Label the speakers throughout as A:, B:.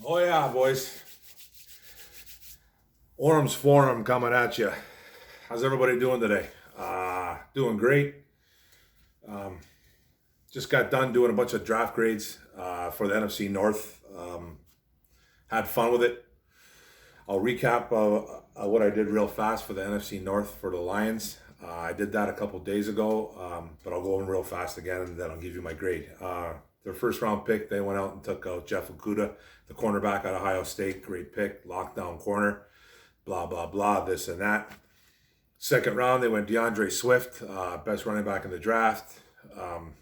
A: Oh yeah, boys. Orem's Forum coming at you. How's everybody doing today? Doing great. Um, just got done doing a bunch of draft grades for the NFC North. Had fun with it. I'll recap what I did real fast for the NFC North for the Lions. I did that a couple days ago, but I'll go in real fast again and then I'll give you my grade. Their first round pick, they went out and took out Jeff Okuda, the cornerback at Ohio State. Great pick, lockdown corner, blah, blah, blah, this and that. Second round, they went DeAndre Swift, best running back in the draft. Um,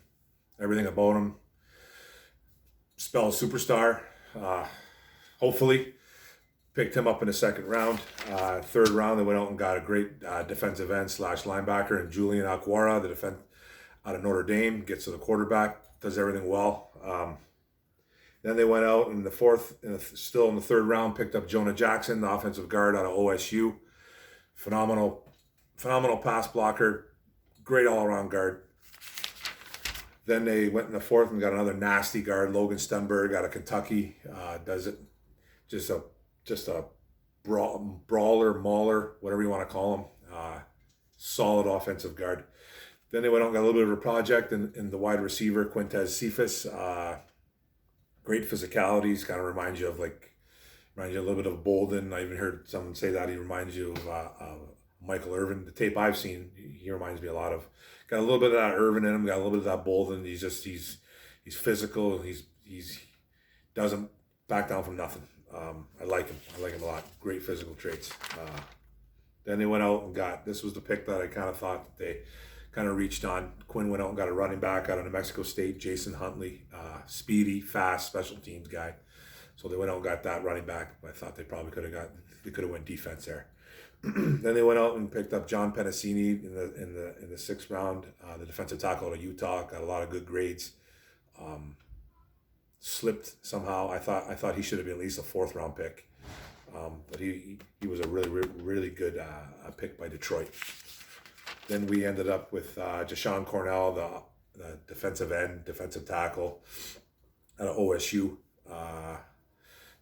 A: Everything about him spells superstar. Uh, Hopefully, picked him up in the second round. Third round, they went out and got a great defensive end slash linebacker and Julian Aquara, the defense out of Notre Dame, gets to the quarterback, does everything well. Then they went out in the fourth, still in the third round, picked up Jonah Jackson, the offensive guard out of OSU. Phenomenal pass blocker, great all around guard. Then they went in the fourth and got another nasty guard, Logan Stenberg out of Kentucky. Does it just a brawler, mauler, whatever you want to call him. Solid offensive guard. Then they went out and got a little bit of a project in the wide receiver, Quintez Cephas. Great physicalities, kind of reminds you a little bit of Bolden. I even heard someone say that he reminds you of Michael Irvin. The tape I've seen, he reminds me a lot of. Got a little bit of that Irvin in him. Got a little bit of that Bolden. He's physical. He's doesn't back down from nothing. I like him. I like him a lot. Great physical traits. Then they went out and got, this was the pick that I kind of thought that they kind of reached on. Quinn went out and got a running back out of New Mexico State, Jason Huntley, speedy, fast, special teams guy. So they went out and got that running back. I thought they probably could have went defense there. Then they went out and picked up John Penasini in the sixth round, the defensive tackle out of Utah. Got a lot of good grades. Slipped somehow. I thought he should have been at least a fourth round pick, but he was a really good pick by Detroit. Then we ended up with Jashawn Cornell, the defensive tackle out of OSU.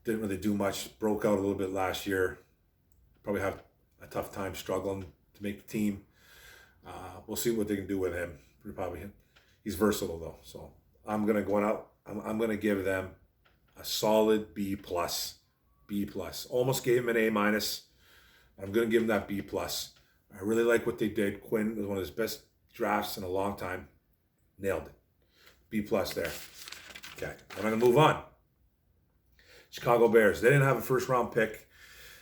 A: Didn't really do much. Broke out a little bit last year. Probably have a tough time struggling to make the team. We'll see what they can do with him. He's versatile though. So I'm gonna give them a solid B plus. B plus. Almost gave him an A minus. I'm gonna give him that B plus. I really like what they did. Quinn was one of his best drafts in a long time. Nailed it. B plus there. Okay, I'm gonna move on. Chicago Bears. They didn't have a first round pick,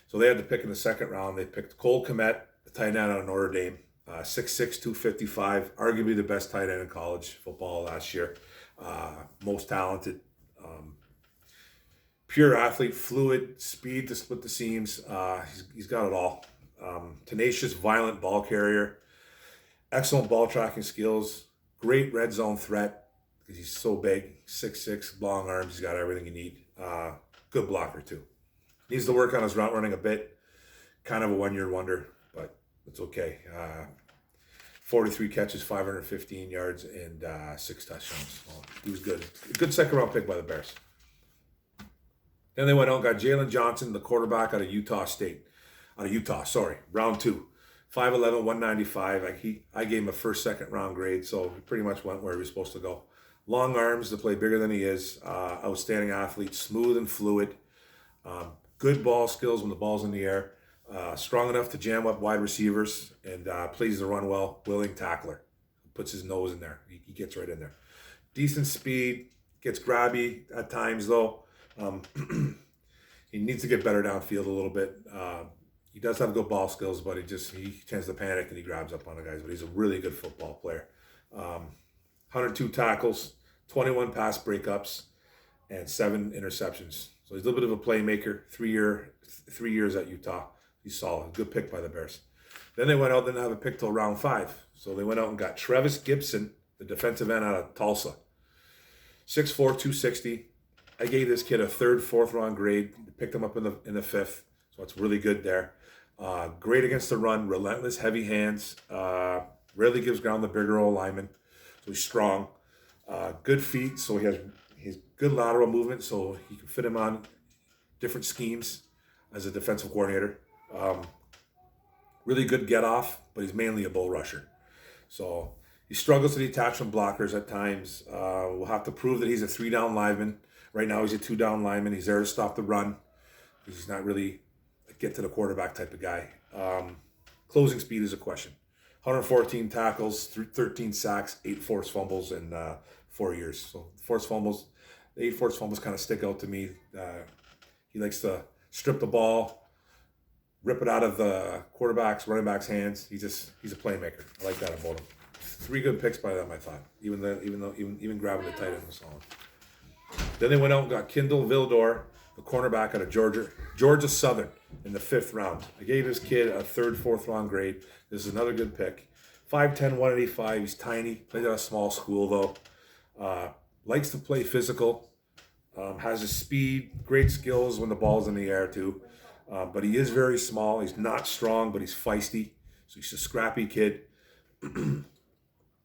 A: so they had to pick in the second round. They picked Cole Kmet, the tight end out of Notre Dame, 6'6", 255, arguably the best tight end in college football last year. Most talented, pure athlete, fluid, speed to split the seams. He's got it all. Tenacious, violent ball carrier, excellent ball tracking skills, great red zone threat because he's so big, 6'6", long arms. He's got everything you need. Good blocker too. Needs to work on his route running a bit. Kind of a one-year wonder, but it's okay. 43 catches, 515 yards, and 6 touchdowns. Well, he was good. Good second-round pick by the Bears. Then they went out and got Jalen Johnson, the quarterback out of Utah, round 2. 5'11", 195. I gave him a first, second round grade, so he pretty much went where he was supposed to go. Long arms to play bigger than he is. Outstanding athlete, smooth and fluid. Good ball skills when the ball's in the air. Strong enough to jam up wide receivers and plays the run well. Willing tackler. Puts his nose in there. He gets right in there. Decent speed. Gets grabby at times though. He needs to get better downfield a little bit. He does have good ball skills, but he tends to panic and he grabs up on the guys. But he's a really good football player. 102 tackles, 21 pass breakups, and 7 interceptions. So he's a little bit of a playmaker. 3 years at Utah. He's solid. Good pick by the Bears. Then they went out, didn't have a pick till round 5. So they went out and got Trevis Gibson, the defensive end out of Tulsa. 6'4", 260. I gave this kid a third, fourth round grade. Picked him up in the fifth. So it's really good there. Great against the run, relentless, heavy hands. Rarely gives ground the bigger old lineman. So he's strong. Good feet, so he has good lateral movement, so he can fit him on different schemes as a defensive coordinator. Really good get off, but he's mainly a bull rusher. So he struggles to detach from blockers at times. We'll have to prove that he's a 3-down lineman. Right now he's a 2-down lineman. He's there to stop the run. He's not really a get to the quarterback type of guy. Closing speed is a question. 114 tackles, 13 sacks, 8 forced fumbles in 4 years. So the 8 forced fumbles kind of stick out to me. He likes to strip the ball, rip it out of the running back's hands. He's a playmaker. I like that about him. 3 good picks by them, I thought. Even grabbing the tight end was solid. Then they went out and got Kendall Vildor, the cornerback out of Georgia Southern, in the 5th round. I gave this kid a 3rd, 4th round grade. This is another good pick. 5'10", 185. He's tiny. Played at a small school though. Likes to play physical. Has his speed, great skills when the ball's in the air too. But he is very small. He's not strong, but he's feisty. So he's a scrappy kid.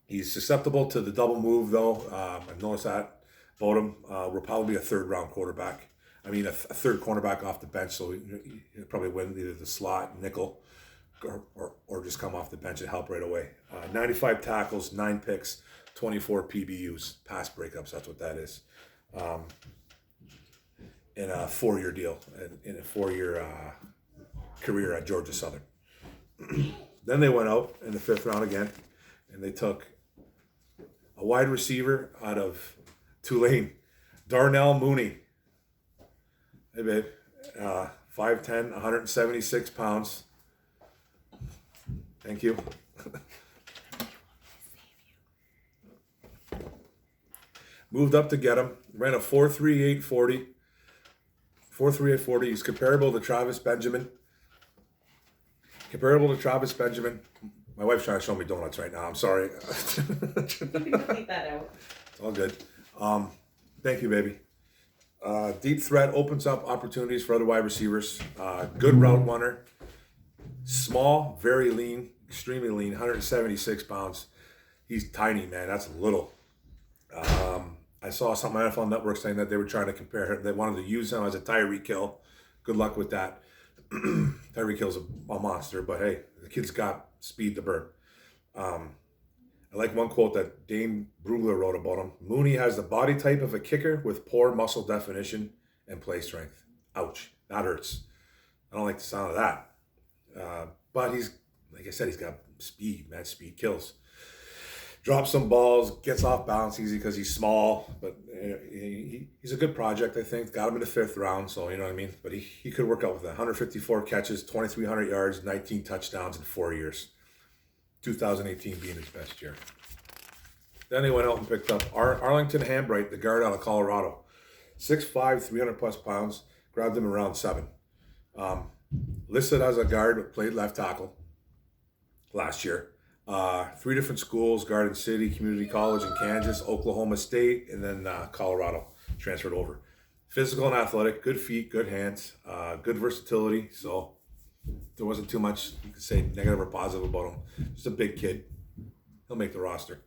A: He's susceptible to the double move though. I've noticed that about him. Will probably be a 3rd round quarterback. I mean, a 3rd cornerback off the bench. So he'll probably win either the slot, nickel, or just come off the bench and help right away. 95 tackles, 9 picks, 24 PBUs, pass breakups. That's what that is. In a 4-year deal, in a 4-year career at Georgia Southern. Then they went out in the 5th round again, and they took a wide receiver out of Tulane, Darnell Mooney. Hey, babe. 5'10", 176 pounds. Thank you. Moved up to get him. Ran a 4.38 40. 4.38 40. He's comparable to Travis Benjamin. My wife's trying to show me donuts right now. I'm sorry.
B: You can bleep that out.
A: It's all good. Thank you, baby. Deep threat opens up opportunities for other wide receivers. Good route runner. Small, very lean, extremely lean, 176 pounds. He's tiny, man. That's little. I saw something on NFL Network saying that they were trying to compare him. They wanted to use him as a Tyreek Hill. Good luck with that. Tyreek Hill's a monster, but hey, the kid's got speed to burn. I like one quote that Dane Brugler wrote about him. Mooney has the body type of a kicker with poor muscle definition and play strength. Ouch. That hurts. I don't like the sound of that. But he's, like I said, he's got speed. Man, speed kills. Drops some balls, gets off balance easy because he's small, but he's a good project, I think. Got him in the 5th round, so you know what I mean? But he could work out with that. 154 catches, 2,300 yards, 19 touchdowns in 4 years. 2018 being his best year. Then they went out and picked up Arlington Hambright, the guard out of Colorado. 6'5", 300 plus pounds. Grabbed him in round 7. Listed as a guard, but played left tackle last year. 3 different schools: Garden City Community College in Kansas, Oklahoma State, and then Colorado. Transferred over. Physical and athletic, good feet, good hands, good versatility. So there wasn't too much you could say negative or positive about him. Just a big kid. He'll make the roster.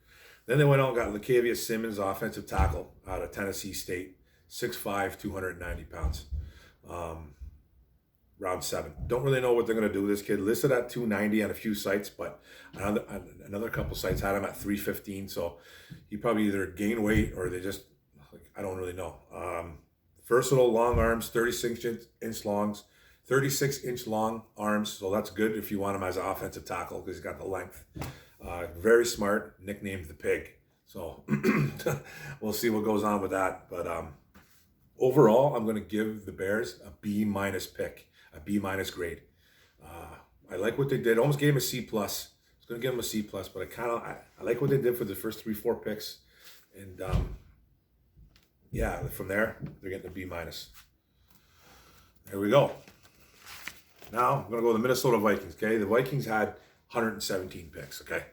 A: Then they went out and got La'Kavia Simmons, offensive tackle out of Tennessee State. 6'5", 290 pounds. Round 7. Don't really know what they're going to do with this kid. Listed at 290 on a few sites, but another couple sites had him at 315. So he probably either gained weight or they just, I don't really know. Versatile, long arms, 36-inch long arms. So that's good if you want him as an offensive tackle because he's got the length. Very smart, nicknamed the Pig. So we'll see what goes on with that. But overall, I'm going to give the Bears a B- pick. A B- grade. I like what they did. Almost gave him a C+. I was going to give him a C+, but I like what they did for the first 3-4 picks. And from there, they're getting a B-. There we go. Now, I'm going to go to the Minnesota Vikings, okay? The Vikings had 117 picks, okay?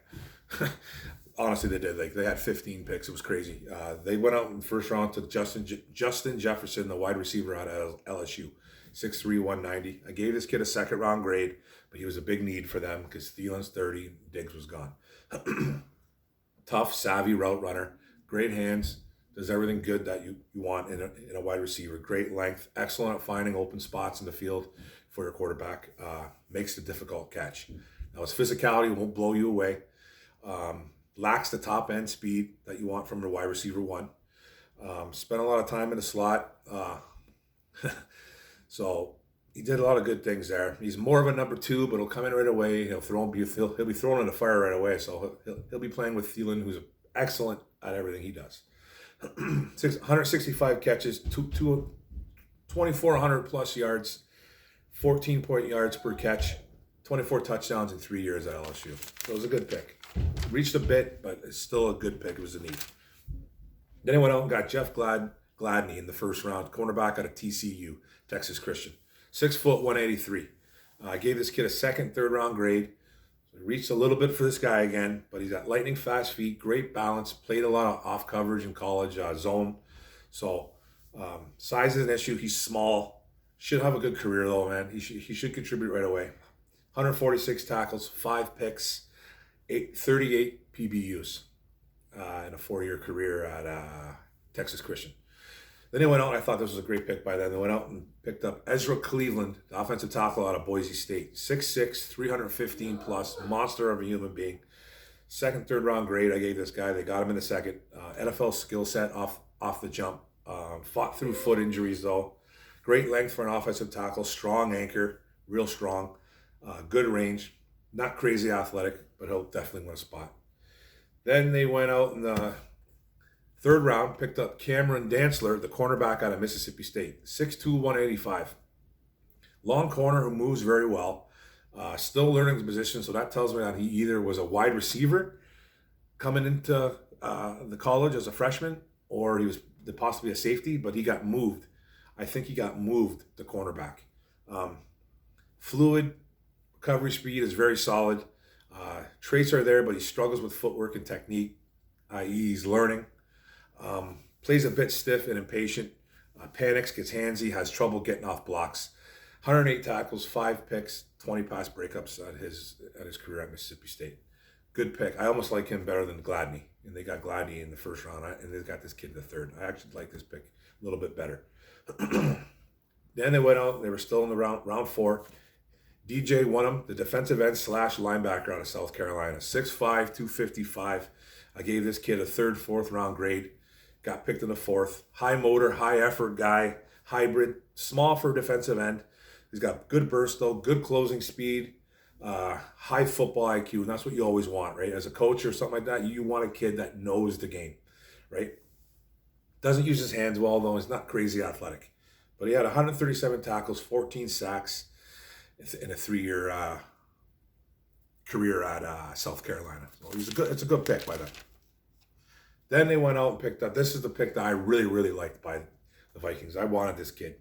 A: Honestly, they did. They had 15 picks. It was crazy. They went out in the first round to Justin Jefferson, the wide receiver out of LSU. 6'3", 190. I gave this kid a 2nd round grade, but he was a big need for them because Thielen's 30, Diggs was gone. Tough, savvy route runner, great hands, Does everything good that you want in a wide receiver. Great length, excellent at finding open spots in the field for your quarterback. Makes the difficult catch. Now his physicality won't blow you away. Lacks the top end speed that you want from the wide receiver one. Spent a lot of time in the slot. So he did a lot of good things there. He's more of a number two, but he'll come in right away. He'll be thrown in the fire right away. So he'll be playing with Thielen, who's excellent at everything he does. 165 catches, 2,400 plus yards, 14 yards per catch, 24 touchdowns in 3 years at LSU. So it was a good pick. Reached a bit, but it's still a good pick. It was a need. Then he went out and got Jeff Gladney in the first round, cornerback out of TCU, Texas Christian. 6 foot, 183. I gave this kid a second, third round grade. So he reached a little bit for this guy again, but he's got lightning fast feet, great balance, played a lot of off coverage in college, zone. So size is an issue. He's small. Should have a good career though, man. He should contribute right away. 146 tackles, 5 picks, 38 PBUs in a 4-year career at Texas Christian. Then they went out, and I thought this was a great pick by then. They went out and picked up Ezra Cleveland, the offensive tackle out of Boise State. 6'6", 315 plus, monster of a human being. Second, third round grade I gave this guy. They got him in the second. NFL skill set off the jump. Fought through foot injuries though. Great length for an offensive tackle. Strong anchor, real strong. Good range. Not crazy athletic, but he'll definitely win a spot. Then they went out in the third round, picked up Cameron Dantzler, the cornerback out of Mississippi State. 6'2", 185. Long corner who moves very well. Still learning the position, so that tells me that he either was a wide receiver coming into the college as a freshman, or he was possibly a safety, but he got moved. I think he got moved to cornerback. Fluid, recovery speed is very solid. Traits are there, but he struggles with footwork and technique, i.e. he's learning. Plays a bit stiff and impatient. Panics, gets handsy, has trouble getting off blocks. 108 tackles, 5 picks, 20 pass breakups at his career at Mississippi State. Good pick. I almost like him better than Gladney. And they got Gladney in the first round, and they got this kid in the third. I actually like this pick a little bit better. Then they went out. They were still in the round 4. DJ Wunham, the defensive end / linebacker out of South Carolina. 6'5", 255. I gave this kid a third, fourth round grade. Got picked in the 4th. High motor, high effort guy. Hybrid. Small for defensive end. He's got good burst though, good closing speed, high football IQ, and that's what you always want, right? As a coach or something like that, you want a kid that knows the game, right? Doesn't use his hands well though, he's not crazy athletic. But he had 137 tackles, 14 sacks in a 3-year career at South Carolina. So it's a good pick by them. Then they went out and picked up, this is the pick that I really, really liked by the Vikings. I wanted this kid.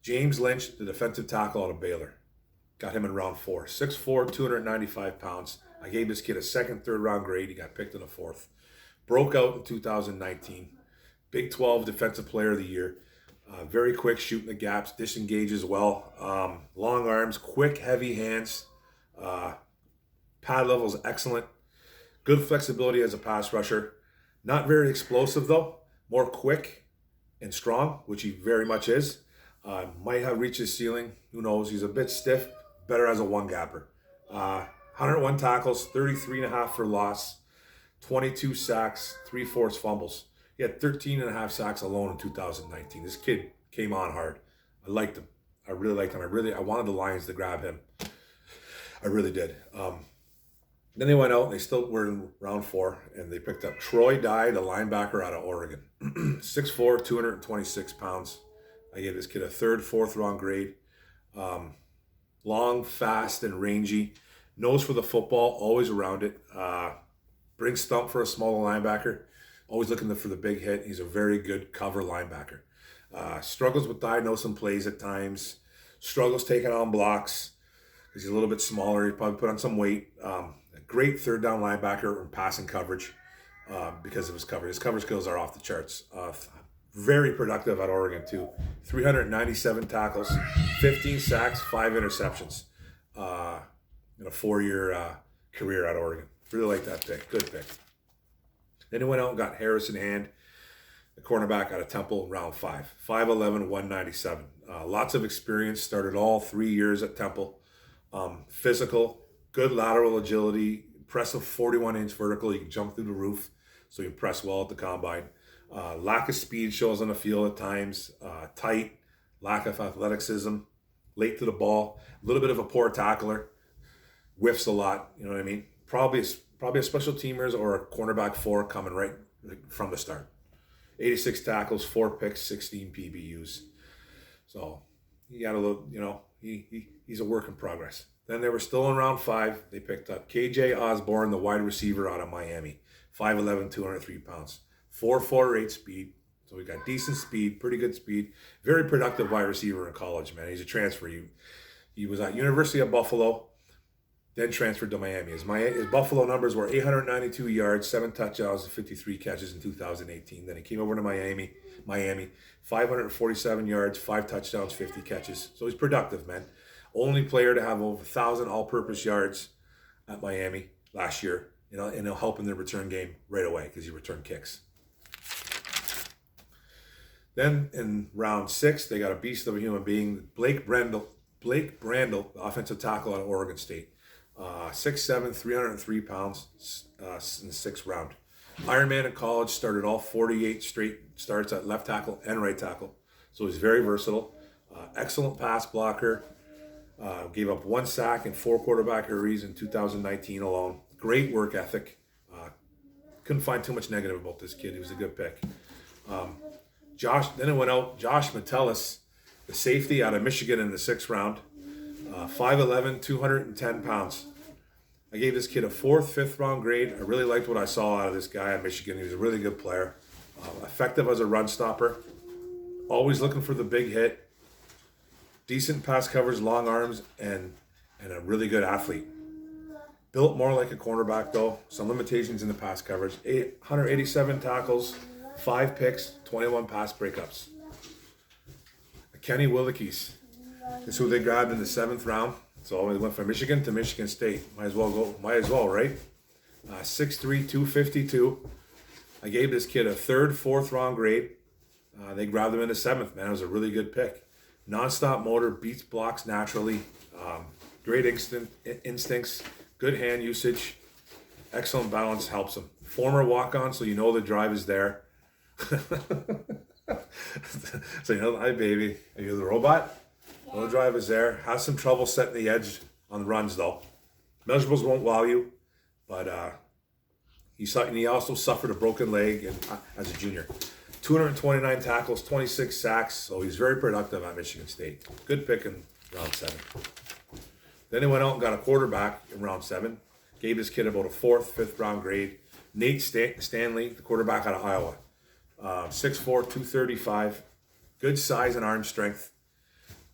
A: James Lynch, the defensive tackle out of Baylor. Got him in round 4. 6'4", 295 pounds. I gave this kid a second, third round grade. He got picked in the 4th. Broke out in 2019. Big 12 Defensive Player of the Year. Very quick, shooting the gaps, disengages well. Long arms, quick, heavy hands. Pad level is excellent. Good flexibility as a pass rusher. Not very explosive though. More quick and strong, which he very much is. Might have reached his ceiling. Who knows? He's a bit stiff. Better as a one-gapper. 101 tackles, 33.5 for loss, 22 sacks, 3 forced fumbles. He had 13.5 sacks alone in 2019. This kid came on hard. I liked him. I really liked him. I wanted the Lions to grab him. I really did. Then they went out and they still were in round 4 and they picked up Troy Dye, the linebacker out of Oregon. 6'4", 226 pounds. I gave this kid a third, fourth round grade. Long, fast, and rangy. Nose for the football, always around it. Brings stump for a smaller linebacker. Always looking for the big hit. He's a very good cover linebacker. Struggles with diagnosing plays at times. Struggles taking on blocks because he's a little bit smaller. He probably put on some weight. A great third down linebacker in passing coverage because of his cover. His cover skills are off the charts. Very productive at Oregon too. 397 tackles, 15 sacks, 5 interceptions in a 4-year career at Oregon. Really like that pick. Good pick. Then he went out and got Harrison Hand, the cornerback out of Temple, round 5. 5'11", 197. Lots of experience, started all 3 years at Temple. Physical, good lateral agility, impressive 41-inch vertical. You can jump through the roof, so you press well at the combine. Lack of speed shows on the field at times. Tight, lack of athleticism, late to the ball, a little bit of a poor tackler, whiffs a lot. You know what I mean? Probably a special teamers or a cornerback 4 coming right from the start. 86 tackles, 4 picks, 16 PBUs. So he got a little, he's a work in progress. Then they were still in round 5. They picked up KJ Osborne, the wide receiver out of Miami. 5'11", 203 pounds. 4.48 speed. So we got decent speed, pretty good speed. Very productive wide receiver in college, man. He's a transfer. He was at University of Buffalo, then transferred to Miami. His Buffalo numbers were 892 yards, 7 touchdowns, and 53 catches in 2018. Then he came over to Miami, 547 yards, 5 touchdowns, 50 catches. So he's productive, man. Only player to have over 1,000 all-purpose yards at Miami last year. And he'll help in the return game right away because he returned kicks. Then in round 6, they got a beast of a human being, Blake Brandel, the offensive tackle out of Oregon State. 6'7", 303 pounds in the 6th round. Ironman in college, started all 48 straight starts at left tackle and right tackle. So he's very versatile. Excellent pass blocker. Gave up 1 sack and 4 quarterback hurries in 2019 alone. Great work ethic. Couldn't find too much negative about this kid. He was a good pick. Josh Metellus, the safety out of Michigan in the 6th round. 5'11", 210 pounds. I gave this kid a 4th, 5th round grade. I really liked what I saw out of this guy at Michigan. He was a really good player. Effective as a run stopper. Always looking for the big hit. Decent pass coverage, long arms, and a really good athlete. Built more like a cornerback, though. Some limitations in the pass coverage. 187 tackles, 5 picks, 21 pass breakups. Kenny Willekes is who they grabbed in the 7th round. So they went from Michigan to Michigan State. Might as well, right? 6'3", 252. I gave this kid a 3rd, 4th round grade. They grabbed him in the 7th, man. It was a really good pick. Non-stop motor, beats blocks naturally. Great instincts, good hand usage. Excellent balance, helps him. Former walk-on, so you know the drive is there. So hi baby, are you the robot? Yeah. Well, the drive is there. Has some trouble setting the edge on the runs though. Measurables won't wow you, but he also suffered a broken leg as a junior. 229 tackles, 26 sacks, so he's very productive at Michigan State. Good pick in round 7. Then he went out and got a quarterback in round 7. Gave this kid about a 4th, 5th round grade. Nate Stanley, the quarterback out of Iowa. 6'4", 235. Good size and arm strength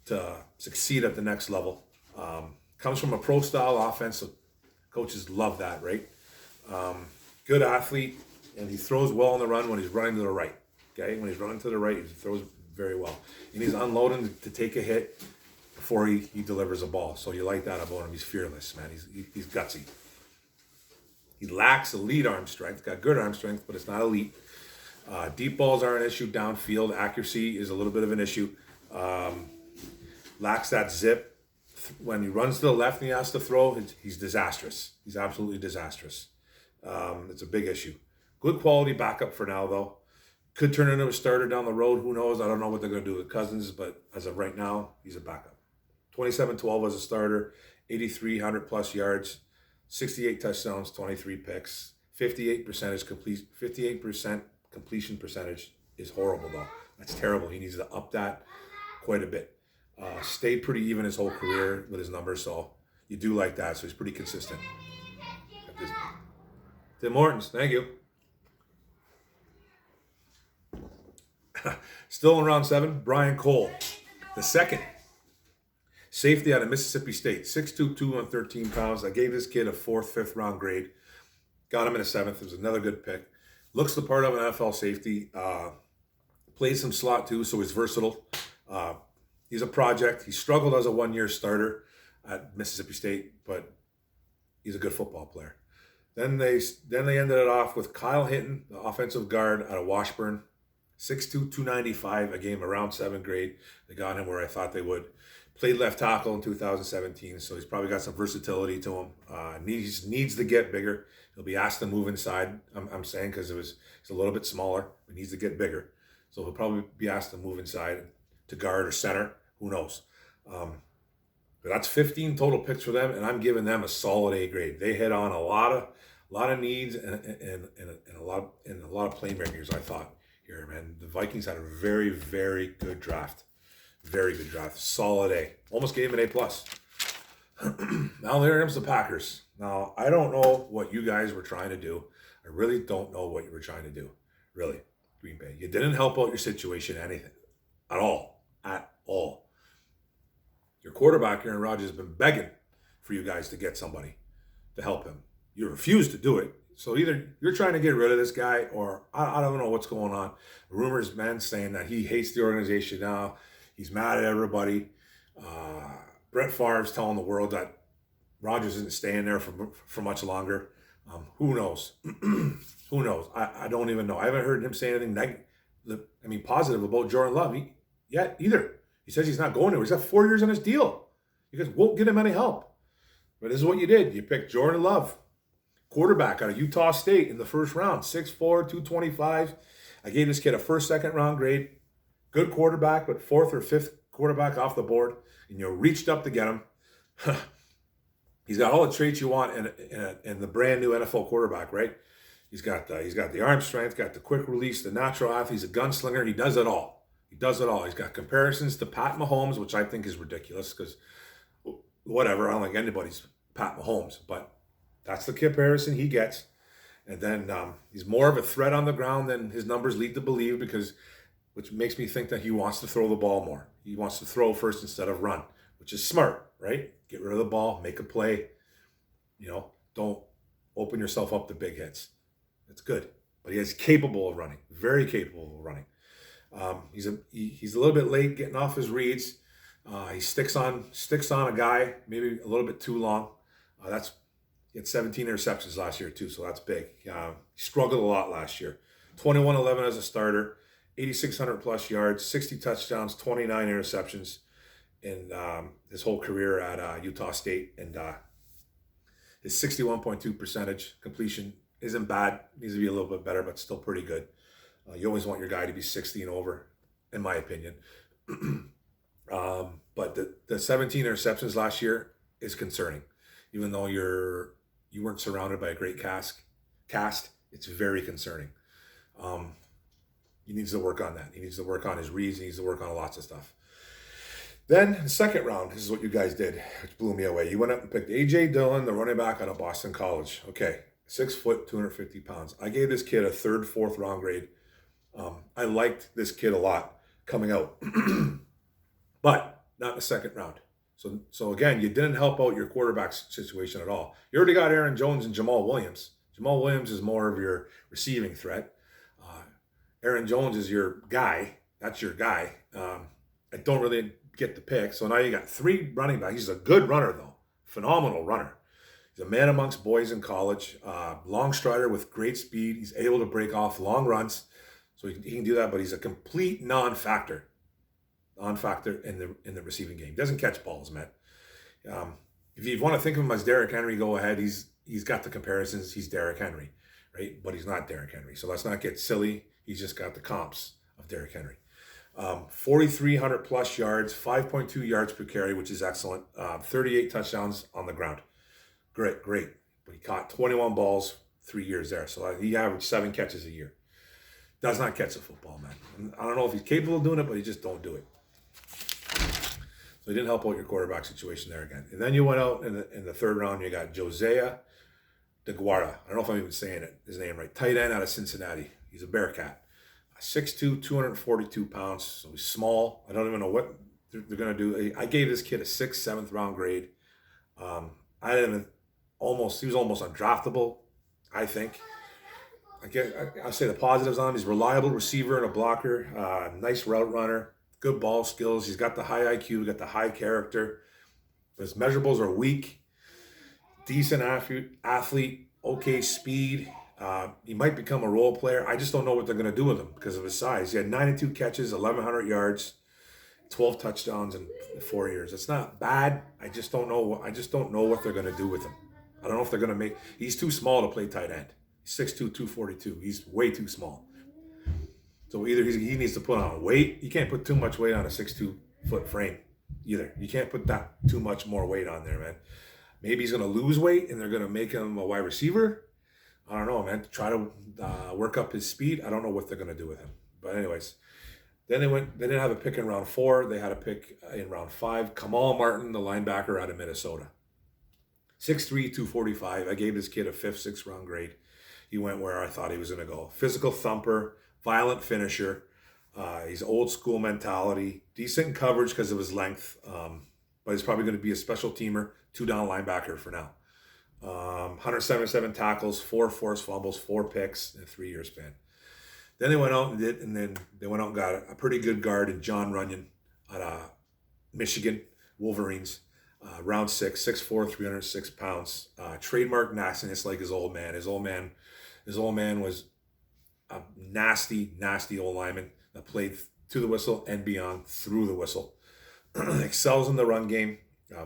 A: to succeed at the next level. Comes from a pro-style offense, so coaches love that, right? Good athlete, and he throws well on the run when he's running to the right. Okay, when he's running to the right, he throws very well. And he's unloading to take a hit before he delivers a ball. So you like that about him. He's fearless, man. He's gutsy. He lacks elite arm strength. Got good arm strength, but it's not elite. Deep balls are an issue. Downfield accuracy is a little bit of an issue. Lacks that zip. When he runs to the left and he has to throw, he's disastrous. He's absolutely disastrous. It's a big issue. Good quality backup for now, though. Could turn into a starter down the road. Who knows? I don't know what they're going to do with Cousins, but as of right now, he's a backup. 27-12 as a starter, 8,300+ yards, 68 touchdowns, 23 picks, 58% completion percentage is horrible, though. That's terrible. He needs to up that quite a bit. Stayed pretty even his whole career with his numbers, so you do like that. So he's pretty consistent. Tim Hortons, thank you. Still in round 7, Brian Cole, the 2nd. Safety out of Mississippi State, 6'2", 213 pounds. I gave this kid a 4th, 5th round grade. Got him in the 7th. It was another good pick. Looks the part of an NFL safety. Plays some slot too, so he's versatile. He's a project. He struggled as a 1-year starter at Mississippi State, but he's a good football player. Then they ended it off with Kyle Hinton, the offensive guard out of Washburn. 6'2", 295. I gave him around 7th grade. They got him where I thought they would. Played left tackle in 2017, so he's probably got some versatility to him. Needs to get bigger. He'll be asked to move inside. I'm saying because he's a little bit smaller. He needs to get bigger, so he'll probably be asked to move inside to guard or center. Who knows? But that's 15 total picks for them, and I'm giving them a solid A grade. They hit on a lot of needs and a lot of playmakers. I thought here, man, the Vikings had a very, very good draft. Very good draft. Solid A. Almost gave him an A+. Now there comes the Packers. Now, I don't know what you guys were trying to do. I really don't know what you were trying to do. Really, Green Bay. You didn't help out your situation anything. At all. At all. Your quarterback, Aaron Rodgers, has been begging for you guys to get somebody to help him. You refuse to do it. So either you're trying to get rid of this guy or I don't know what's going on. Rumors, man, saying that he hates the organization now. He's mad at everybody. Brett Favre's telling the world that Rodgers isn't staying there for much longer. Who knows? Who knows? I don't even know. I haven't heard him say anything positive about Jordan Love yet either. He says he's not going anywhere. He's got 4 years on his deal. You guys won't get him any help. But this is what you did. You picked Jordan Love, quarterback out of Utah State in the first round, 6'4", 225. I gave this kid a first, second round grade. Good quarterback, but 4th or 5th quarterback off the board, and you reached up to get him. He's got all the traits you want in the brand new NFL quarterback, right? He's got the arm strength, got the quick release, the natural athlete. He's a gunslinger. He does it all. He's got comparisons to Pat Mahomes, which I think is ridiculous because whatever. I don't think anybody's Pat Mahomes, but that's the comparison he gets. And then he's more of a threat on the ground than his numbers lead to believe which makes me think that he wants to throw the ball more. He wants to throw first instead of run, which is smart, right? Get rid of the ball, make a play. Don't open yourself up to big hits. That's good. But he is capable of running, very capable of running. He's a little bit late getting off his reads. He sticks on a guy maybe a little bit too long. He had 17 interceptions last year too, so that's big. He struggled a lot last year. 21-11 as a starter. 8,600 plus yards, 60 touchdowns, 29 interceptions in his whole career at Utah State. And his 61.2 percentage completion isn't bad. Needs to be a little bit better, but still pretty good. You always want your guy to be 60 and over, in my opinion. But the 17 interceptions last year is concerning. Even though you weren't surrounded by a great cast, it's very concerning. He needs to work on that. He needs to work on his reads. He needs to work on lots of stuff. Then, the second round, this is what you guys did, which blew me away. You went up and picked A.J. Dillon, the running back out of Boston College. Okay, 6 foot, 250 pounds. I gave this kid a 3rd, 4th round grade. I liked this kid a lot coming out, but not in the second round. So again, you didn't help out your quarterback situation at all. You already got Aaron Jones and Jamal Williams. Jamal Williams is more of your receiving threat. Aaron Jones is your guy. That's your guy. I don't really get the pick. So now you got 3 running backs. He's a good runner, though. Phenomenal runner. He's a man amongst boys in college. Long strider with great speed. He's able to break off long runs. So he can do that, but he's a complete non-factor in the receiving game. He doesn't catch balls, man. If you want to think of him as Derrick Henry, go ahead. He's got the comparisons. He's Derrick Henry, right? But he's not Derrick Henry. So let's not get silly. He's just got the comps of Derrick Henry. 4,300 plus yards, 5.2 yards per carry, which is excellent. 38 touchdowns on the ground. Great. But he caught 21 balls 3 years there. So he averaged 7 catches a year. Does not catch a football, man. I don't know if he's capable of doing it, but he just don't do it. So he didn't help out your quarterback situation there again. And then you went out in the 3rd round. You got Josiah DeGuara. I don't know if I'm even saying his name right. Tight end out of Cincinnati. He's a Bearcat. 6'2", 242 pounds. So he's small. I don't even know what they're going to do. I gave this kid a 6th, 7th round grade. He was almost undraftable, I think. I'll say the positives on him. He's a reliable receiver and a blocker. Nice route runner. Good ball skills. He's got the high IQ. Got the high character. His measurables are weak. Decent athlete. Okay speed. He might become a role player. I just don't know what they're going to do with him because of his size. He had 92 catches, 1,100 yards, 12 touchdowns in 4 years. It's not bad. I just don't know. I just don't know what they're going to do with him. I don't know if they're going to make. He's too small to play tight end. He's 6'2", 242. He's way too small. So either he needs to put on weight. You can't put too much weight on a 6'2" foot frame either. You can't put that too much more weight on there, man. Maybe he's going to lose weight and they're going to make him a wide receiver. I don't know, man. Try to work up his speed. I don't know what they're going to do with him. But anyways, then they didn't have a pick in round 4. They had a pick in round 5. Kamal Martin, the linebacker out of Minnesota. 6'3", 245. I gave this kid a 5th, 6th round grade. He went where I thought he was going to go. Physical thumper, violent finisher. He's old school mentality. Decent coverage because of his length. But he's probably going to be a special teamer, 2-down linebacker for now. 177 tackles, 4 forced fumbles, 4 picks in a 3-year span. Then they went out and got a pretty good guard in John Runyon out of Michigan Wolverines. Round 6, 6'4", 306 pounds. Trademark nastiness like his old man. His old man was a nasty, nasty old lineman that played to the whistle and beyond through the whistle. Excels in the run game.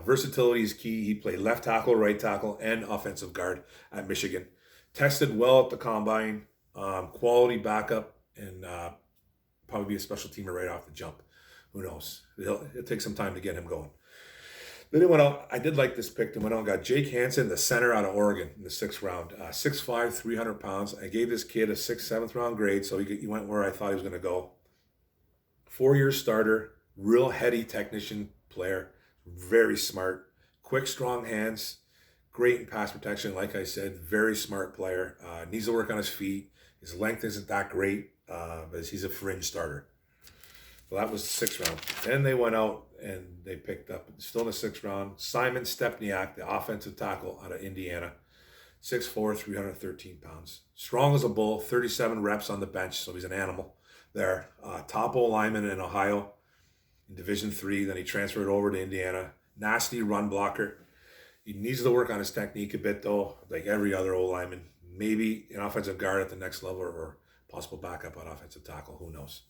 A: Versatility is key. He played left tackle, right tackle, and offensive guard at Michigan. Tested well at the combine. Quality backup, and probably be a special teamer right off the jump. Who knows? It'll take some time to get him going. Then they went out. I did like this pick. They went out and got Jake Hansen, the center out of Oregon, in the 6th round. 6'5", 300 pounds. I gave this kid a 6th, 7th round grade, so he went where I thought he was going to go. 4-year starter, real heady technician player, very smart, quick, strong hands, great in pass protection. Like I said, very smart player. Needs to work on his feet. His length isn't that great, but he's a fringe starter. So that was the 6th round. Then they went out and they picked up, still in the 6th round, Simon Stepniak, the offensive tackle out of Indiana. 6'4", 313 pounds. Strong as a bull, 37 reps on the bench, so he's an animal there. Top O-lineman in Ohio in Division III. Then he transferred over to Indiana. Nasty run blocker. He needs to work on his technique a bit, though, like every other O-lineman. Maybe an offensive guard at the next level or possible backup on offensive tackle. Who knows?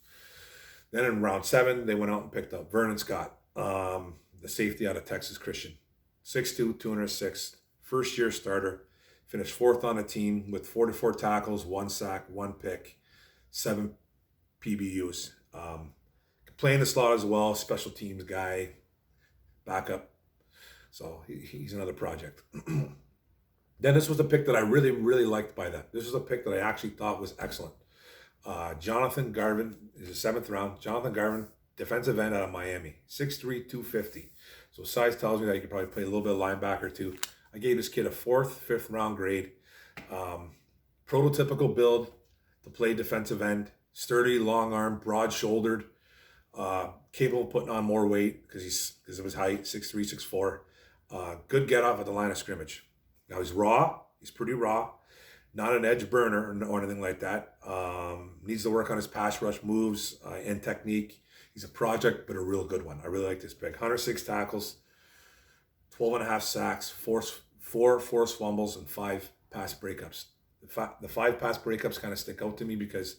A: Then in round 7, they went out and picked up Vernon Scott, the safety out of Texas Christian. 6'2", 206, first-year starter. Finished 4th on the team with 44 tackles, 1 sack, 1 pick, 7 PBUs. Playing the slot as well, special teams guy, backup. So he's another project. Then this was the pick that I really, really liked by them. This was a pick that I actually thought was excellent. Jonathan Garvin is a 7th round. Jonathan Garvin, defensive end out of Miami, 6'3", 250. So size tells me that he could probably play a little bit of linebacker too. I gave this kid a 4th, 5th round grade. Prototypical build to play defensive end. Sturdy, long arm, broad shouldered. Capable of putting on more weight because of his height, 6'3", 6'4". Good get off at the line of scrimmage. Now he's raw. He's pretty raw. Not an edge burner or anything like that. Needs to work on his pass rush moves and technique. He's a project, but a real good one. I really like this pick. 106 tackles, 12.5 sacks, 4 forced fumbles, and 5 pass breakups. The 5 pass breakups kind of stick out to me because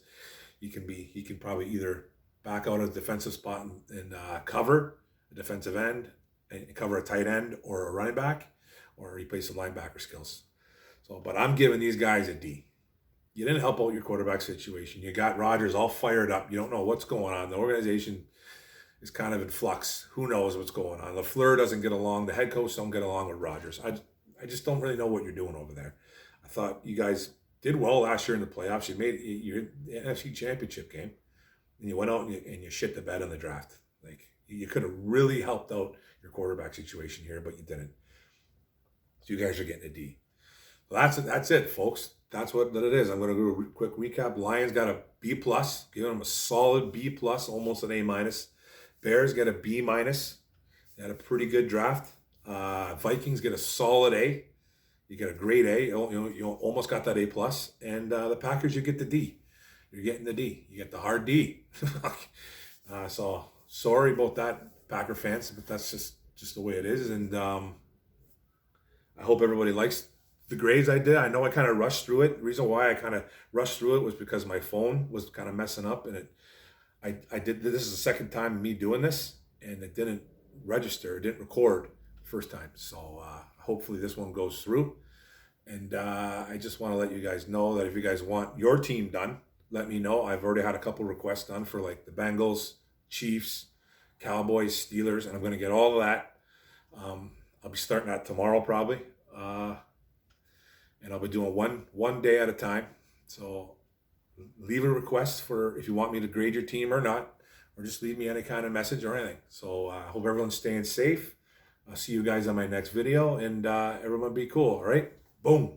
A: he can probably either back out of the defensive spot and cover a defensive end and cover a tight end or a running back, or he plays some linebacker skills. So, but I'm giving these guys a D. You didn't help out your quarterback situation. You got Rodgers all fired up. You don't know what's going on. The organization is kind of in flux. Who knows what's going on? LaFleur doesn't get along. The head coach don't get along with Rodgers. I just don't really know what you're doing over there. I thought you guys did well last year in the playoffs. You made your NFC Championship game, and you went out and you shit the bed in the draft. Like, you could have really helped out your quarterback situation here, but you didn't. So you guys are getting a D. Well, that's it, folks. That's what it is. I'm going to do a quick recap. Lions got a B+, giving them a solid B+, almost an A-. Bears get a B-. They had a pretty good draft. Vikings get a solid A. You get a grade A. You almost got that A+. And the Packers, you get the D. You're getting the D. You get the hard D. So sorry about that, Packer fans, but that's just the way it is. And I hope everybody likes the grades I did, I know I kind of rushed through it. The reason why I kind of rushed through it was because my phone was kind of messing up, and I did this is the second time me doing this, and it didn't register, it didn't record first time. So hopefully this one goes through. And I just want to let you guys know that if you guys want your team done, let me know. I've already had a couple requests done for like the Bengals, Chiefs, Cowboys, Steelers, and I'm going to get all of that. I'll be starting that tomorrow probably, and I'll be doing one day at a time. So leave a request for if you want me to grade your team or not, or just leave me any kind of message or anything. So I hope everyone's staying safe. I'll see you guys on my next video, and everyone be cool. All right, boom.